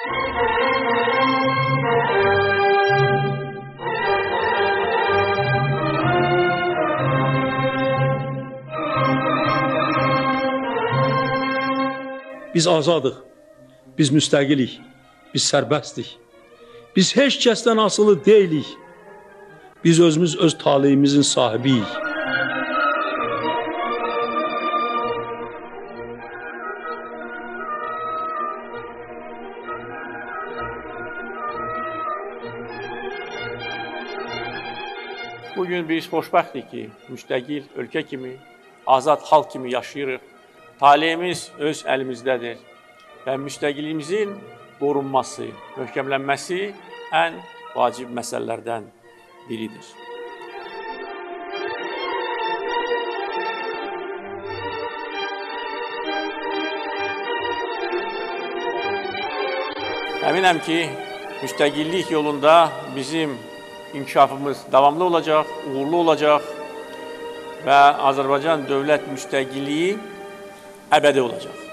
Biz azadıq, biz müstəqilik, biz sərbəstdik. Biz heç kəsdən asılı deyilik. Biz özümüz öz taleyimizin sahibiyik. Bugün biz xoşbəxtdik ki, müstəqil ölkə kimi, azad xalq kimi yaşayırıq. Taleyimiz öz əlimizdədir və müstəqilliyimizin qorunması, möhkəmlənməsi ən vacib məsələlərdən biridir. Əminəm ki, müstəqillik yolunda bizim inkişafımız davamlı olacaq, uğurlu olacaq və Azərbaycan dövlət müstəqilliyi əbədi olacaq.